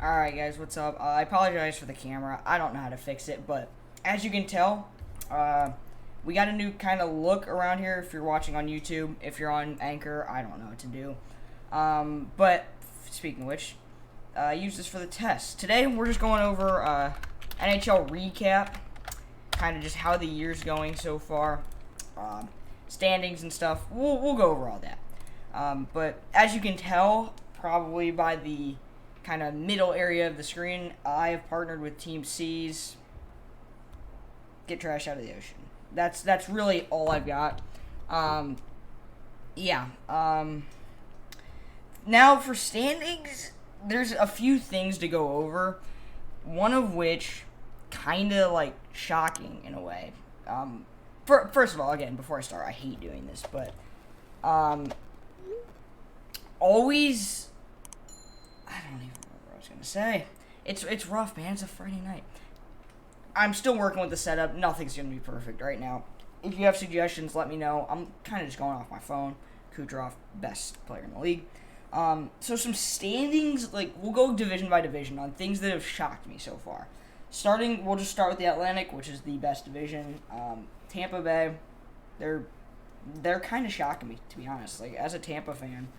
Alright guys, what's up? I apologize for the camera. I don't know how to fix it, but as you can tell, we got a new kind of look around here if you're watching on YouTube. If you're on Anchor, I don't know what to do. But speaking of which, use this for the test. Today we're just going over NHL recap, kind of just how the year's going so far, standings and stuff. We'll go over all that. But as you can tell, probably by the kind of middle area of the screen, I have partnered with Team C's. Get trash out of the ocean. That's really all I've got. Now for standings, there's a few things to go over. One of which, kind of like shocking in a way. First of all, again, before I start, I hate doing this, but always. I don't even remember what I was gonna say. It's rough, man. It's a Friday night. I'm still working with the setup. Nothing's gonna be perfect right now. If you have suggestions, let me know. I'm kind of just going off my phone. Kucherov, best player in the league. So some standings, like we'll go division by division on things that have shocked me so far. We'll just start with the Atlantic, which is the best division. Tampa Bay, they're kind of shocking me, to be honest. Like as a Tampa fan,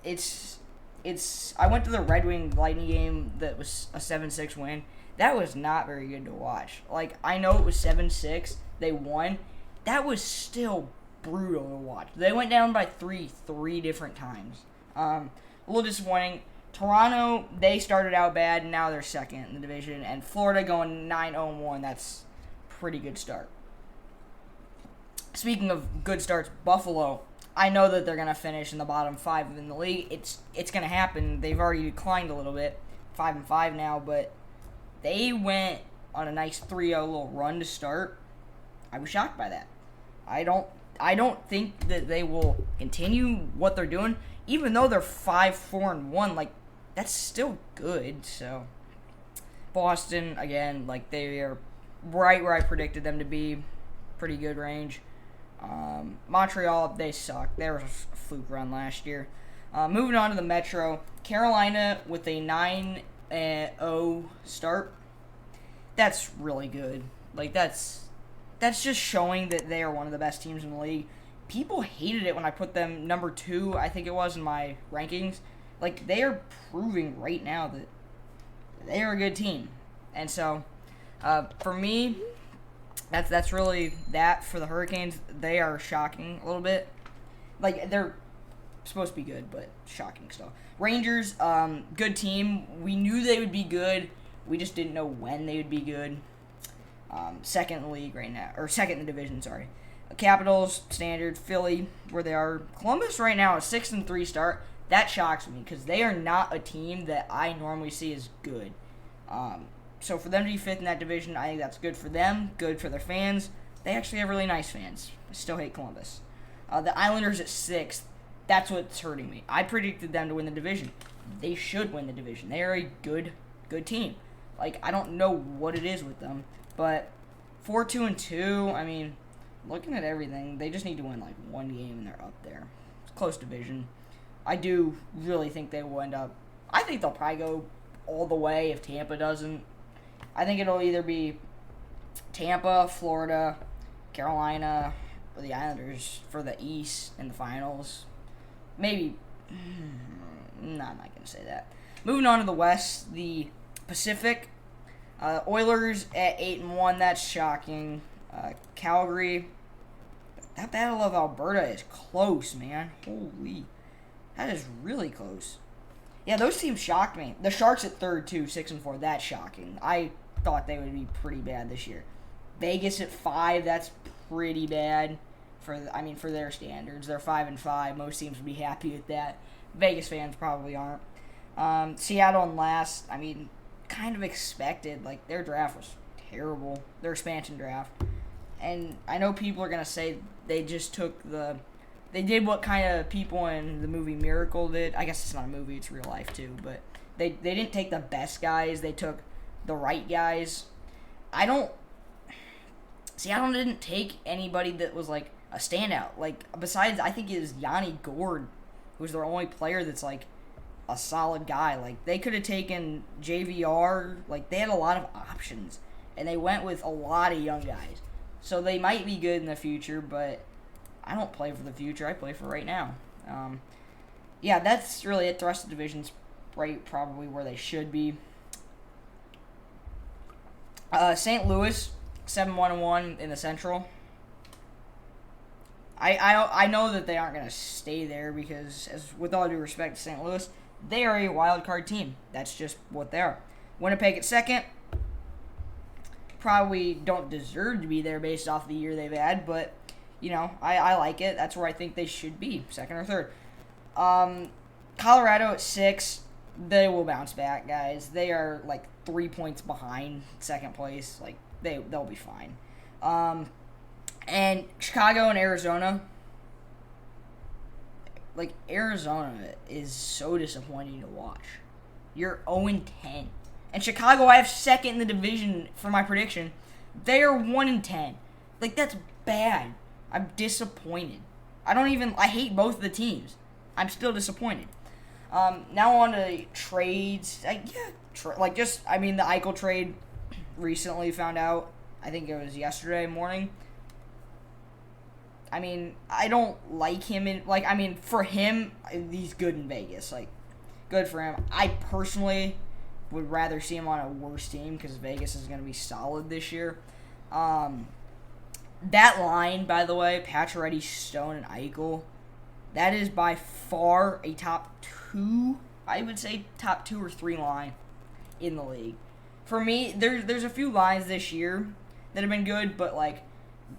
I went to the Red Wing Lightning game that was a 7-6 win. That was not very good to watch. Like, I know it was 7-6. They won. That was still brutal to watch. They went down by three different times. A little disappointing. Toronto, they started out bad, and now they're second in the division. And Florida going 9-0-1. That's a pretty good start. Speaking of good starts, Buffalo, I know that they're going to finish in the bottom 5 in the league. It's going to happen. They've already declined a little bit, 5-5 now, but they went on a nice 3-0 little run to start. I was shocked by that. I don't think that they will continue what they're doing, even though they're 5-4-1. Like, that's still good. So Boston, again, like they are right where I predicted them to be. Pretty good range. Montreal, they suck. They were a fluke run last year. Moving on to the Metro, Carolina with a 9-0 start. That's really good. Like that's just showing that they are one of the best teams in the league. People hated it when I put them number 2, I think it was, in my rankings. Like they are proving right now that they are a good team. And so, for me, That's really that for the Hurricanes. They are shocking a little bit. Like, they're supposed to be good, but shocking still. Rangers, good team. We knew they would be good. We just didn't know when they would be good. Second in the league right now. Or second in the division, sorry. Capitals, standard. Philly, where they are. Columbus right now, a 6-3 start. That shocks me, because they are not a team that I normally see as good. So for them to be 5th in that division, I think that's good for them, good for their fans. They actually have really nice fans. I still hate Columbus. The Islanders at 6th, that's what's hurting me. I predicted them to win the division. They should win the division. They are a good team. Like, I don't know what it is with them, but 4-2-2, I mean, looking at everything, they just need to win like one game and they're up there. It's a close division. I do really think they will end up, I think they'll probably go all the way if Tampa doesn't. I think it'll either be Tampa, Florida, Carolina, or the Islanders for the East in the finals. Maybe. No, I'm not going to say that. Moving on to the West, the Pacific. Oilers at 8-1. That's shocking. Calgary. That Battle of Alberta is close, man. Holy. That is really close. Yeah, those teams shocked me. The Sharks at 3rd, too, 6-4. That's shocking. I thought they would be pretty bad this year. Vegas at 5. That's pretty bad for their standards. They're 5-5. Most teams would be happy with that. Vegas fans probably aren't. Seattle in last. I mean, kind of expected. Like, their draft was terrible. Their expansion draft. And I know people are going to say they just took they did what kind of people in the movie Miracle did. I guess it's not a movie, it's real life too. But they didn't take the best guys. They took the right guys. Seattle didn't take anybody that was like a standout. Like, besides, I think it was Yanni Gord, who's their only player that's like a solid guy. Like, they could have taken JVR. Like, they had a lot of options, and they went with a lot of young guys. So they might be good in the future, but I don't play for the future. I play for right now. Yeah, that's really it. The rest of the division's right probably where they should be. St. Louis, 7-1-1 in the Central. I know that they aren't going to stay there because, as with all due respect to St. Louis, they are a wild card team. That's just what they are. Winnipeg at second. Probably don't deserve to be there based off the year they've had, but, you know, I like it. That's where I think they should be, second or third. Colorado at 6. They will bounce back, guys. They are, like, 3 points behind second place. Like, they'll be fine. And Chicago and Arizona. Like, Arizona is so disappointing to watch. You're 0-10. And Chicago, I have second in the division for my prediction. They are 1-10. Like, that's bad. I'm disappointed. I hate both of the teams. I'm still disappointed. Now on to trades. The Eichel trade recently found out. I think it was yesterday morning. I mean, I don't like him for him, he's good in Vegas. Like, good for him. I personally would rather see him on a worse team because Vegas is going to be solid this year. That line, by the way, Pacioretty, Stone, and Eichel, that is by far a top 2, I would say top 2 or 3 line in the league. For me, there's a few lines this year that have been good, but, like,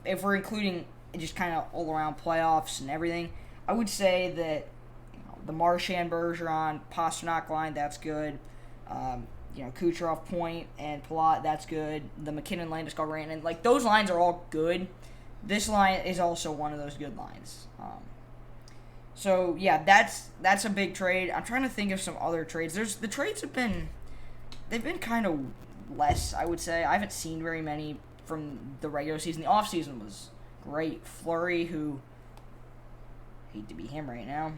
if we're including just kind of all-around playoffs and everything, I would say that, you know, the Marchand, Bergeron, Pastrnak line, that's good. Kucherov, Point, and Palat, that's good. The McKinnon, Landeskog, Rantanen, like, those lines are all good. This line is also one of those good lines. So, yeah, that's a big trade. I'm trying to think of some other trades. The trades they've been kind of less, I would say. I haven't seen very many from the regular season. The offseason was great. Fleury, who, hate to be him right now.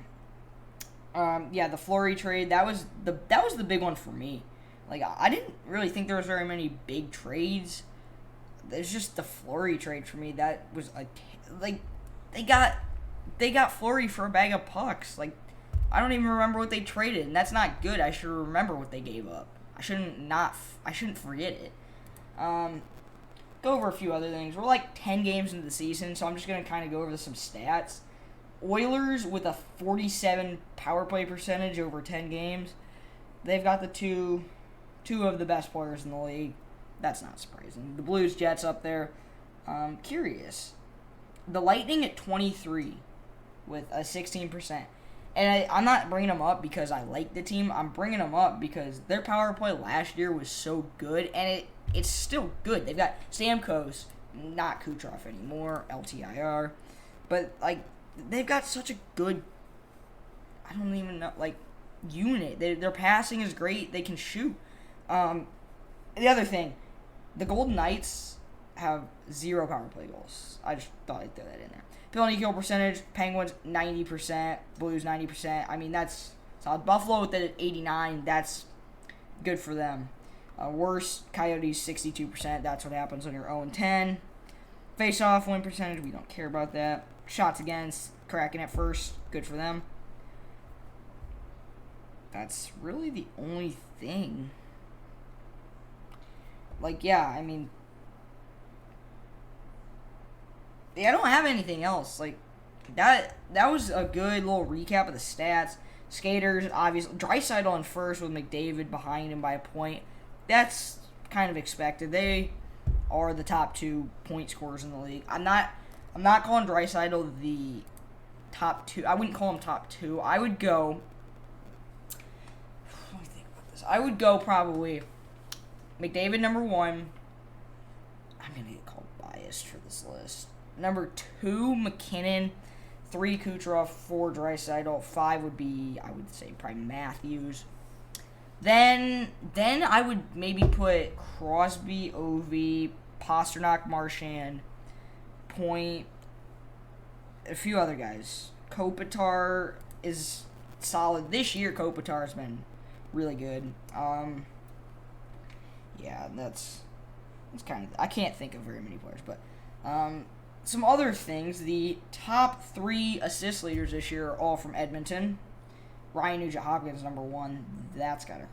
The Fleury trade, that was the big one for me. Like, I didn't really think there was very many big trades. There's just the Fleury trade for me. That was they got Fleury for a bag of pucks. Like, I don't even remember what they traded, and that's not good. I should remember what they gave up. I shouldn't forget it. Go over a few other things. We're like 10 games into the season, so I'm just gonna kind of go over some stats. Oilers with a 47 power play percentage over 10 games. They've got the two of the best players in the league. That's not surprising. The Blues, Jets up there. Curious. The Lightning at 23 with a 16%. And I'm not bringing them up because I like the team. I'm bringing them up because their power play last year was so good, and it's still good. They've got Stamkos, not Kucherov anymore, LTIR. But, like, they've got such a good, I don't even know, like, unit. Their passing is great. They can shoot. The other thing, the Golden Knights have 0 power play goals. I just thought I'd throw that in there. Penalty kill percentage, Penguins 90%, Blues 90%. I mean, that's solid. Buffalo with the 89, that's good for them. Worst, Coyotes 62%. That's what happens when you're 0-10. Face-off win percentage, we don't care about that. Shots against, Kraken at first, good for them. That's really the only thing. Like, yeah, I mean, I don't have anything else. Like, that was a good little recap of the stats. Skaters, obviously. Draisaitl on first with McDavid behind him by a point. That's kind of expected. They are the top 2 point scorers in the league. I'm not calling Draisaitl the top 2. I wouldn't call him top 2. I would go... Let me think about this. I would go probably McDavid number 1. I'm going to get called biased for this list. Number 2, McKinnon. 3, Kucherov. 4, Draisaitl. 5 would be, I would say, probably Matthews. Then I would maybe put Crosby, Ovi, Pastrnak, Marchand, Point, a few other guys. Kopitar is solid. This year, Kopitar's been really good. Yeah, that's kind of. I can't think of very many players, but some other things. The top 3 assist leaders this year are all from Edmonton. Ryan Nugent-Hopkins number 1. That's gotta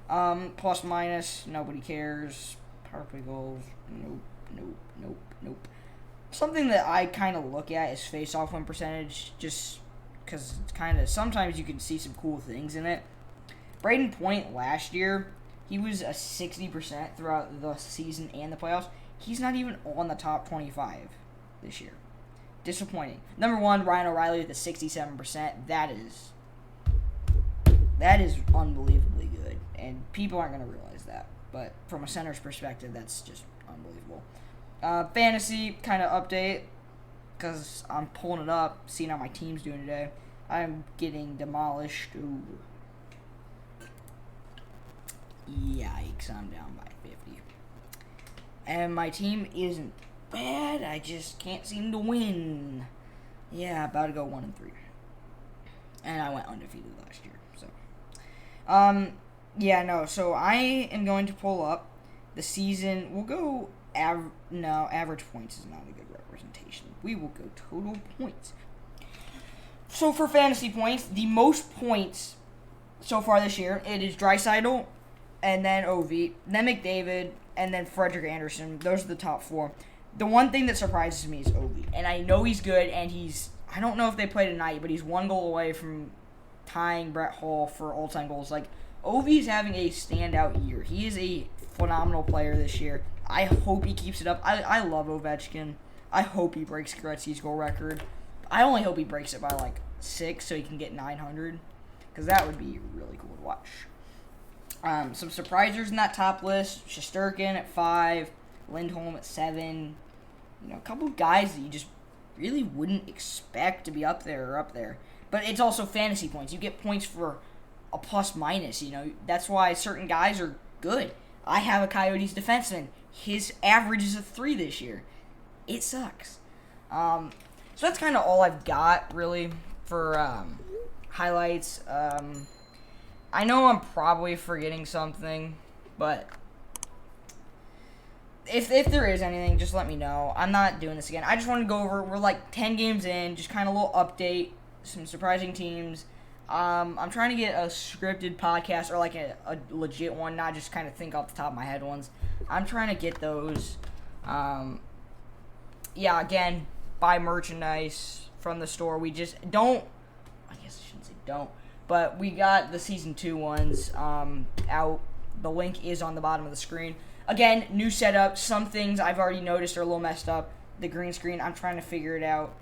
hurt. Plus minus, nobody cares. Power play goals, nope. Something that I kind of look at is FaceOff win percentage, just because it's kind of sometimes you can see some cool things in it. Braden Point last year, he was a 60% throughout the season and the playoffs. He's not even on the top 25 this year. Disappointing. Number 1, Ryan O'Reilly with a 67%. That is unbelievably good, and people aren't going to realize that. But from a center's perspective, that's just unbelievable. Fantasy kind of update, because I'm pulling it up, seeing how my team's doing today. I'm getting demolished. Ooh. Yikes, I'm down by 50. And my team isn't bad, I just can't seem to win. Yeah, about to go 1-3. And I went undefeated last year, so. So I am going to pull up the season. We'll go, average points is not a good representation. We will go total points. So for fantasy points, the most points so far this year, it is Draisaitl, and then Ovi, then McDavid, and then Frederick Anderson. Those are the top 4. The one thing that surprises me is Ovi, and I know he's good, and I don't know if they play tonight, but he's 1 goal away from tying Brett Hull for all-time goals. Like, Ovi's having a standout year. He is a phenomenal player this year. I hope he keeps it up. I love Ovechkin. I hope he breaks Gretzky's goal record. I only hope he breaks it by, 6 so he can get 900, because that would be really cool to watch. Some surprisers in that top list. Shesterkin at 5, Lindholm at 7. A couple of guys that you just really wouldn't expect to be up there. But it's also fantasy points. You get points for a plus minus. That's why certain guys are good. I have a Coyotes defenseman. His average is a 3 this year. It sucks. So that's kind of all I've got, really, for highlights. I know I'm probably forgetting something, but if there is anything, just let me know. I'm not doing this again. I just wanted to go over, we're 10 games in, just kind of a little update, some surprising teams. I'm trying to get a scripted podcast, or a legit one, not just kind of think off the top of my head ones. I'm trying to get those. Again, buy merchandise from the store. We just don't, I guess I shouldn't say don't, but we got the Season 2 ones out. The link is on the bottom of the screen. Again, new setup. Some things I've already noticed are a little messed up. The green screen, I'm trying to figure it out.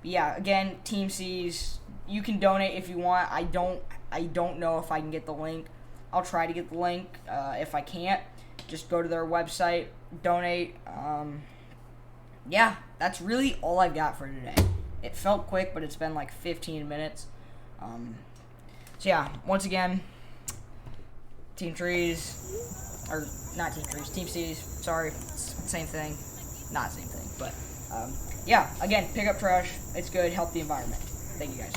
Again, Team C's, you can donate if you want. I don't know if I can get the link. I'll try to get the link. If I can't, just go to their website, donate. That's really all I've got for today. It felt quick, but it's been 15 minutes. Once again, Team Trees, or not Team Trees, Team C's, sorry, same thing, not same thing, but, again, pick up trash, it's good, help the environment. Thank you guys.